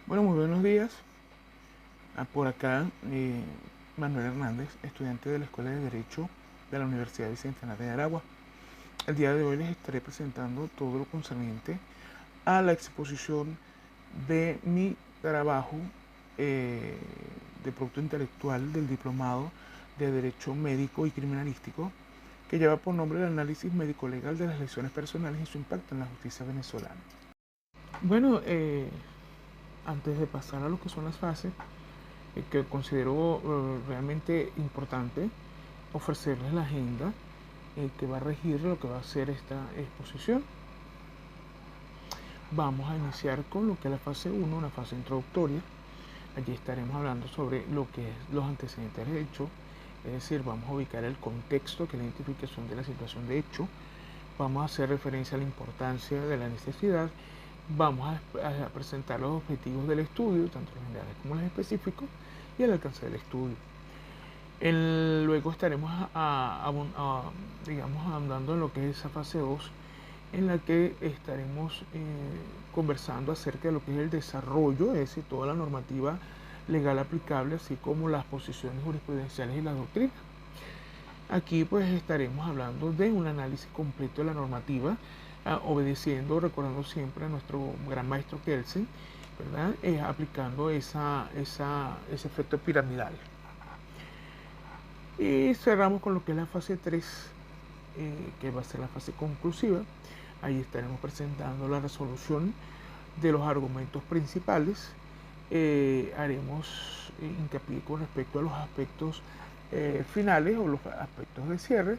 Bueno, muy buenos días. Por acá, Manuel Hernández, estudiante de la Escuela de Derecho de la Universidad Bicentenaria de Aragua. El día de hoy les estaré presentando todo lo concerniente a la exposición de mi trabajo eh, de producto intelectual del Diplomado de Derecho Médico y Criminalístico, que lleva por nombre el análisis médico-legal de las lesiones personales y su impacto en la justicia venezolana. Bueno, antes de pasar a lo que son las fases, que considero realmente importante ofrecerles la agenda que va a regir lo que va a ser esta exposición. Vamos a iniciar con lo que es la fase 1, una fase introductoria. Allí estaremos hablando sobre lo que es los antecedentes del hecho, es decir, vamos a ubicar el contexto, que es la identificación de la situación de hecho. Vamos a hacer referencia a la importancia de la necesidad. Vamos a presentar los objetivos del estudio, tanto los generales como los específicos, y el alcance del estudio. Luego estaremos, digamos, andando en lo que es esa fase 2, en la que estaremos conversando acerca de lo que es el desarrollo, es decir, toda la normativa legal aplicable, así como las posiciones jurisprudenciales y las doctrinas. Aquí pues estaremos hablando de un análisis completo de la normativa, obedeciendo, recordando siempre a nuestro gran maestro Kelsen, ¿verdad? Aplicando ese efecto piramidal. Y cerramos con lo que es la fase 3, que va a ser la fase conclusiva. Ahí estaremos presentando la resolución de los argumentos principales. Haremos hincapié con respecto a los aspectos finales o los aspectos de cierre.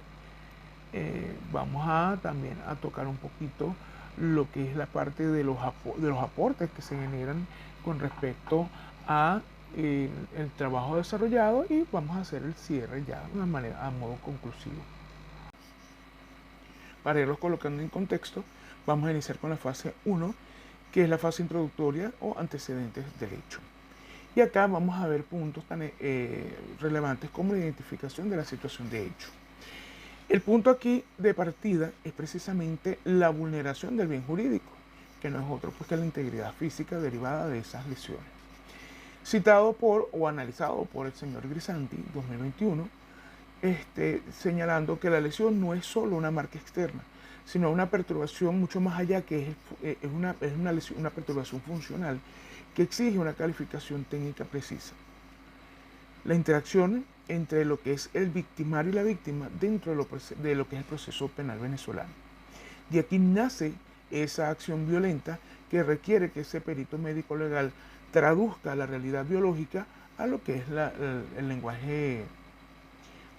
Vamos también a tocar un poquito lo que es la parte de los aportes que se generan con respecto a el trabajo desarrollado, y vamos a hacer el cierre ya de una manera a modo conclusivo. Para irlos colocando en contexto, vamos a iniciar con la fase 1, que es la fase introductoria o antecedentes del hecho. Y acá vamos a ver puntos tan relevantes como la identificación de la situación de hecho. El punto aquí de partida es precisamente la vulneración del bien jurídico, que no es otro pues que la integridad física derivada de esas lesiones. Citado por o analizado por el señor Grisanti, 2021, señalando que la lesión no es solo una marca externa, sino una perturbación mucho más allá, que es una perturbación funcional que exige una calificación técnica precisa. La interacción entre lo que es el victimario y la víctima dentro de lo que es el proceso penal venezolano. De aquí nace esa acción violenta que requiere que ese perito médico legal traduzca la realidad biológica a lo que es el lenguaje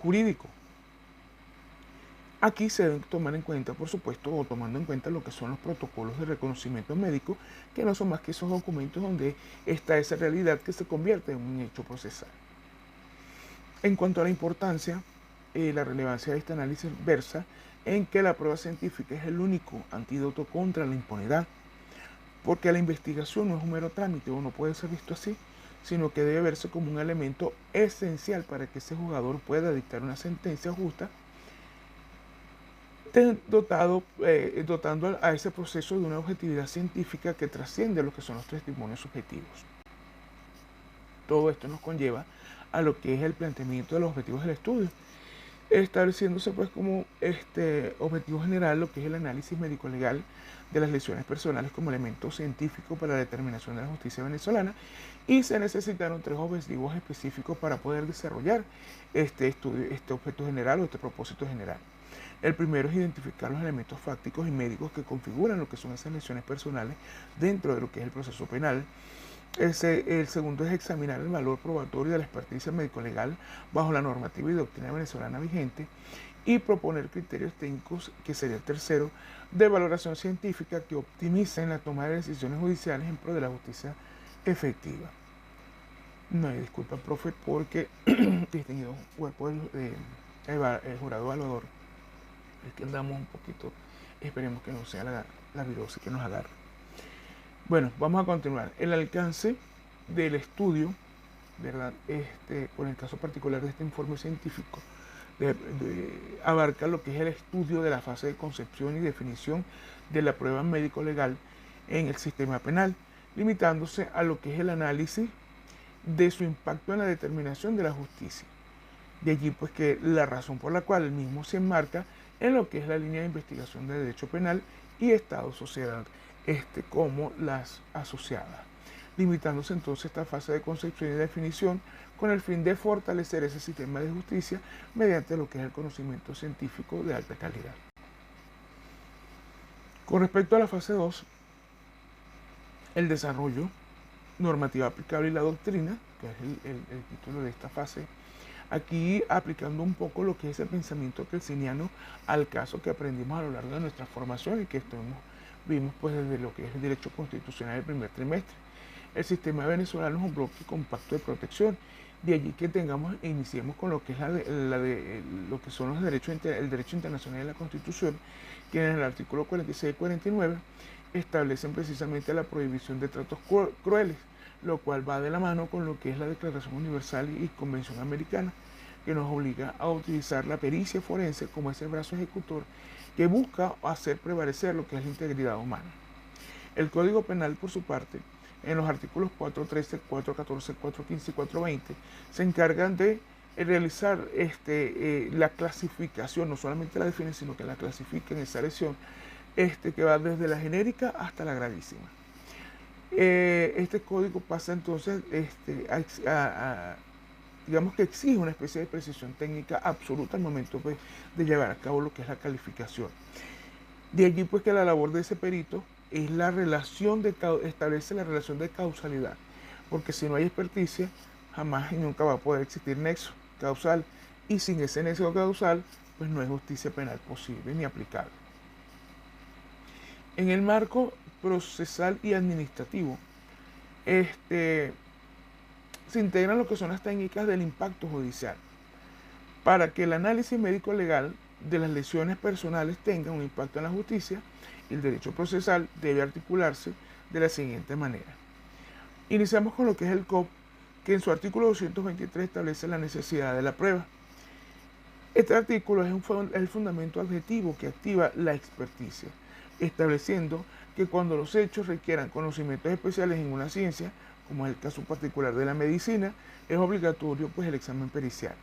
jurídico. Aquí se deben tomar en cuenta, por supuesto, o tomando en cuenta lo que son los protocolos de reconocimiento médico, que no son más que esos documentos donde está esa realidad que se convierte en un hecho procesal. En cuanto a la importancia, la relevancia de este análisis versa en que la prueba científica es el único antídoto contra la impunidad, porque la investigación no es un mero trámite o no puede ser visto así, sino que debe verse como un elemento esencial para que ese jugador pueda dictar una sentencia justa, dotando a ese proceso de una objetividad científica que trasciende lo que son los testimonios subjetivos. Todo esto nos conlleva a lo que es el planteamiento de los objetivos del estudio, estableciéndose pues como objetivo general lo que es el análisis médico-legal de las lesiones personales como elemento científico para la determinación de la justicia venezolana, y se necesitaron 3 objetivos específicos para poder desarrollar este estudio, este objeto general o este propósito general. El primero es identificar los elementos fácticos y médicos que configuran lo que son esas lesiones personales dentro de lo que es el proceso penal. El segundo es examinar el valor probatorio de la experticia médico-legal bajo la normativa y doctrina venezolana vigente, y proponer criterios técnicos, que sería el tercero, de valoración científica que optimicen la toma de decisiones judiciales en pro de la justicia efectiva. No hay disculpa, profe, porque distinguido cuerpo del jurado evaluador, es que andamos un poquito, esperemos que no sea la virosis que nos agarre. Bueno, vamos a continuar. El alcance del estudio, ¿verdad? Por el caso particular de este informe científico, abarca lo que es el estudio de la fase de concepción y definición de la prueba médico-legal en el sistema penal, limitándose a lo que es el análisis de su impacto en la determinación de la justicia. De allí pues que la razón por la cual el mismo se enmarca en lo que es la línea de investigación de derecho penal y Estado-sociedad, como las asociadas, limitándose entonces esta fase de concepción y definición con el fin de fortalecer ese sistema de justicia mediante lo que es el conocimiento científico de alta calidad. Con respecto a la fase 2, el desarrollo, normativa aplicable y la doctrina, que es el título de esta fase, aquí aplicando un poco lo que es el pensamiento kelseniano al caso que aprendimos a lo largo de nuestra formación y que vimos pues desde lo que es el derecho constitucional del primer trimestre. El sistema venezolano es un bloque compacto de protección, de allí que iniciemos con lo que es lo que son los derechos, el derecho internacional y la Constitución, que en el artículo 46 y 49 establecen precisamente la prohibición de tratos crueles, lo cual va de la mano con lo que es la Declaración Universal y Convención Americana, que nos obliga a utilizar la pericia forense como ese brazo ejecutor que busca hacer prevalecer lo que es la integridad humana. El Código Penal, por su parte, en los artículos 413, 414, 415 y 420, se encargan de realizar la clasificación, no solamente la definen, sino que la clasifican en esa lesión, que va desde la genérica hasta la gravísima. Este código pasa entonces digamos que exige una especie de precisión técnica absoluta al momento pues, de llevar a cabo lo que es la calificación. De allí pues que la labor de ese perito es establece la relación de causalidad, porque si no hay experticia, jamás y nunca va a poder existir nexo causal, y sin ese nexo causal, pues no hay justicia penal posible ni aplicable. En el marco procesal y administrativo, se integran lo que son las técnicas del impacto judicial, para que el análisis médico legal de las lesiones personales tenga un impacto en la justicia. El derecho procesal debe articularse de la siguiente manera. Iniciamos con lo que es el COP, que en su artículo 223 establece la necesidad de la prueba. Este artículo es el fundamento adjetivo que activa la experticia, estableciendo que cuando los hechos requieran conocimientos especiales en una ciencia, como es el caso particular de la medicina, es obligatorio pues el examen pericial.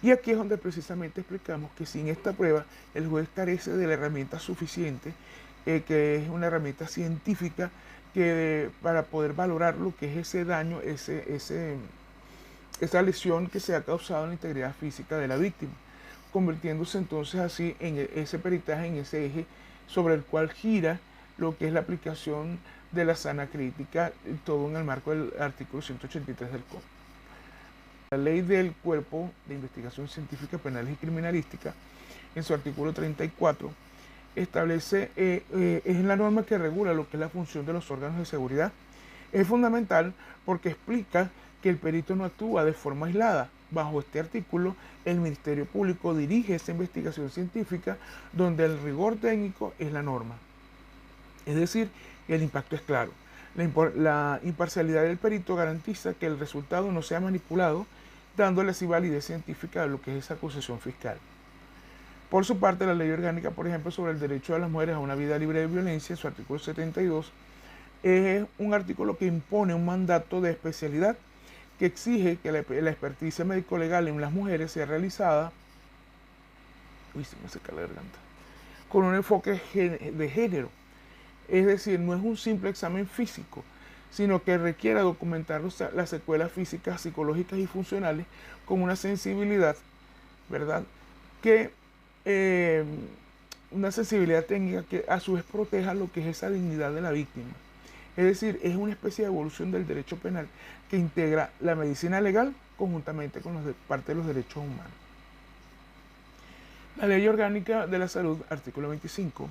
Y aquí es donde precisamente explicamos que sin esta prueba el juez carece de la herramienta suficiente, que es una herramienta científica para poder valorar lo que es ese daño, esa lesión que se ha causado en la integridad física de la víctima, convirtiéndose entonces así en ese peritaje, en ese eje sobre el cual gira lo que es la aplicación de la sana crítica, todo en el marco del artículo 183 del COP. La Ley del Cuerpo de Investigación Científica, Penales y Criminalística, en su artículo 34, establece, es la norma que regula lo que es la función de los órganos de seguridad. Es fundamental porque explica que el perito no actúa de forma aislada. Bajo este artículo, el Ministerio Público dirige esa investigación científica donde el rigor técnico es la norma. Es decir, el impacto es claro. La imparcialidad del perito garantiza que el resultado no sea manipulado, dándole así validez científica a lo que es esa acusación fiscal. Por su parte, la Ley Orgánica, por ejemplo, sobre el derecho de las mujeres a una vida libre de violencia, en su artículo 72, es un artículo que impone un mandato de especialidad que exige que la experticia médico-legal en las mujeres sea realizada con un enfoque de género. Es decir, no es un simple examen físico, sino que requiere documentar las secuelas físicas, psicológicas y funcionales con una sensibilidad, ¿verdad? Una sensibilidad técnica que a su vez proteja lo que es esa dignidad de la víctima. Es decir, es una especie de evolución del derecho penal que integra la medicina legal conjuntamente con parte de los derechos humanos. La Ley Orgánica de la Salud, artículo 25,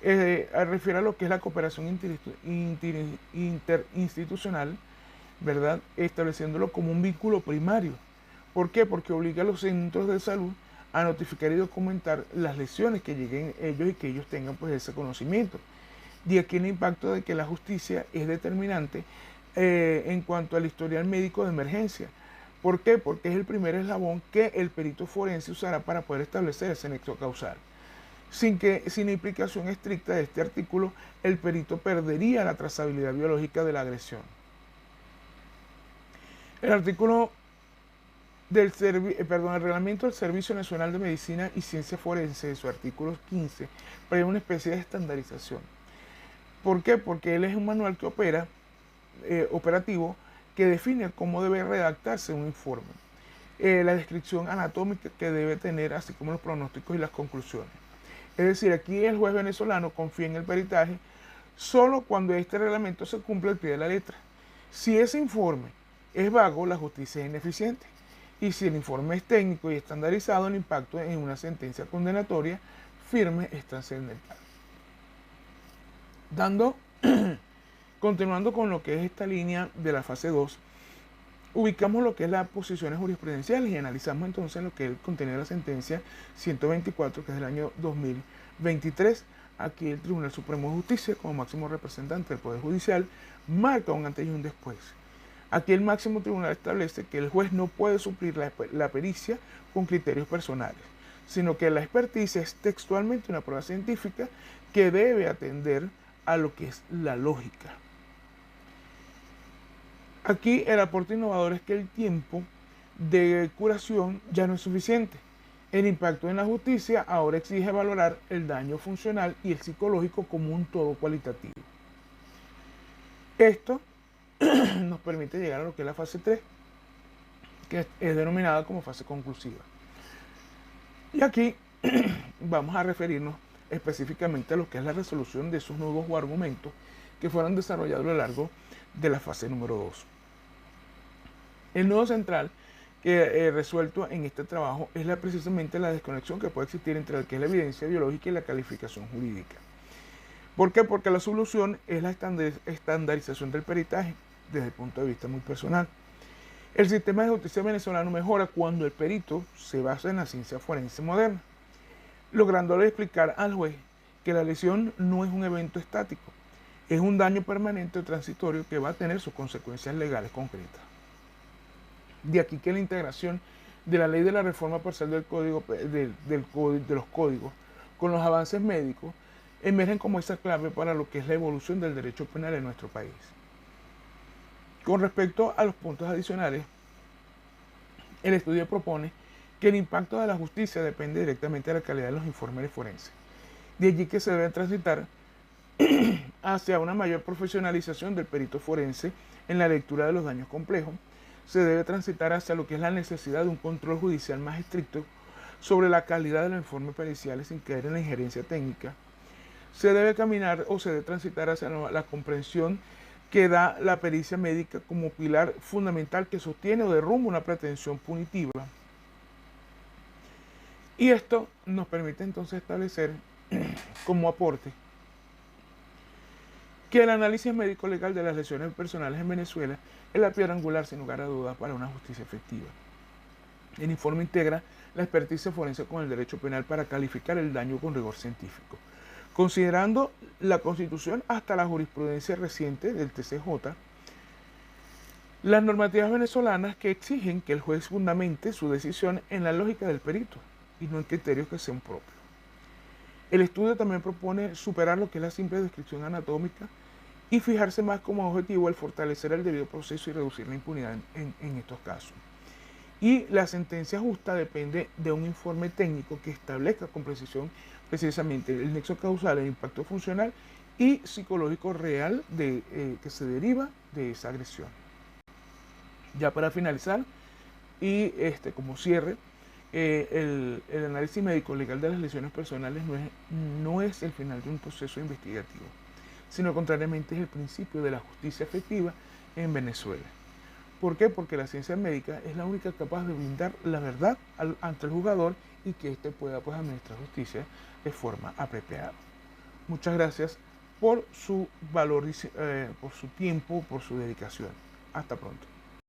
refiere a lo que es la cooperación interinstitucional, ¿verdad? Estableciéndolo como un vínculo primario. ¿Por qué? Porque obliga a los centros de salud a notificar y documentar las lesiones que lleguen ellos y que ellos tengan pues ese conocimiento. De aquí el impacto de que la justicia es determinante en cuanto al historial médico de emergencia. ¿Por qué? Porque es el primer eslabón que el perito forense usará para poder establecer ese nexo causal. Sin la implicación estricta de este artículo, el perito perdería la trazabilidad biológica de la agresión. El artículo el reglamento del Servicio Nacional de Medicina y Ciencia Forense, de su artículo 15, prevé una especie de estandarización. ¿Por qué? Porque él es un manual que operativo, que define cómo debe redactarse un informe, la descripción anatómica que debe tener, así como los pronósticos y las conclusiones. Es decir, aquí el juez venezolano confía en el peritaje solo cuando este reglamento se cumple al pie de la letra. Si ese informe es vago, la justicia es ineficiente. Y si el informe es técnico y estandarizado, el impacto en una sentencia condenatoria firme es trascendental. Continuando con lo que es esta línea de la fase 2, ubicamos lo que es las posiciones jurisprudenciales y analizamos entonces lo que es el contenido de la sentencia 124, que es del año 2023. Aquí el Tribunal Supremo de Justicia, como máximo representante del Poder Judicial, marca un antes y un después. Aquí el máximo tribunal establece que el juez no puede suplir la pericia con criterios personales, sino que la experticia es textualmente una prueba científica que debe atender a lo que es la lógica. Aquí el aporte innovador es que el tiempo de curación ya no es suficiente. El impacto en la justicia ahora exige valorar el daño funcional y el psicológico como un todo cualitativo. Esto nos permite llegar a lo que es la fase 3, que es denominada como fase conclusiva. Y aquí vamos a referirnos específicamente a lo que es la resolución de esos nudos o argumentos que fueron desarrollados a lo largo de la fase número 2. El nudo central que resuelto en este trabajo es precisamente la desconexión que puede existir entre lo que es la evidencia biológica y la calificación jurídica. ¿Por qué? Porque la solución es la estandarización del peritaje desde el punto de vista muy personal. El sistema de justicia venezolano mejora cuando el perito se basa en la ciencia forense moderna, lográndole explicar al juez que la lesión no es un evento estático, es un daño permanente o transitorio que va a tener sus consecuencias legales concretas. De aquí que la integración de la ley de la reforma parcial del de los códigos con los avances médicos emergen como esa clave para lo que es la evolución del derecho penal en nuestro país. Con respecto a los puntos adicionales, el estudio propone que el impacto de la justicia depende directamente de la calidad de los informes forenses. De allí que se debe transitar hacia una mayor profesionalización del perito forense en la lectura de los daños complejos. Se debe transitar hacia lo que es la necesidad de un control judicial más estricto sobre la calidad de los informes periciales sin caer en la injerencia técnica. Se debe caminar o se debe transitar hacia la comprensión que da la pericia médica como pilar fundamental que sostiene o derrumba una pretensión punitiva. Y esto nos permite entonces establecer como aporte que el análisis médico-legal de las lesiones personales en Venezuela es la piedra angular, sin lugar a dudas, para una justicia efectiva. El informe integra la experticia forense con el derecho penal para calificar el daño con rigor científico. Considerando la Constitución hasta la jurisprudencia reciente del TCJ, las normativas venezolanas que exigen que el juez fundamente su decisión en la lógica del perito y no en criterios que sean propios. El estudio también propone superar lo que es la simple descripción anatómica y fijarse más como objetivo el fortalecer el debido proceso y reducir la impunidad en estos casos. Y la sentencia justa depende de un informe técnico que establezca con precisión precisamente el nexo causal, el impacto funcional y psicológico real que se deriva de esa agresión. Ya para finalizar y como cierre, el análisis médico legal de las lesiones personales no es el final de un proceso investigativo, sino contrariamente es el principio de la justicia efectiva en Venezuela. ¿Por qué? Porque la ciencia médica es la única capaz de brindar la verdad ante el juzgador y que éste pueda administrar justicia de forma apropiada. Muchas gracias por su valor, por su tiempo, por su dedicación. Hasta pronto.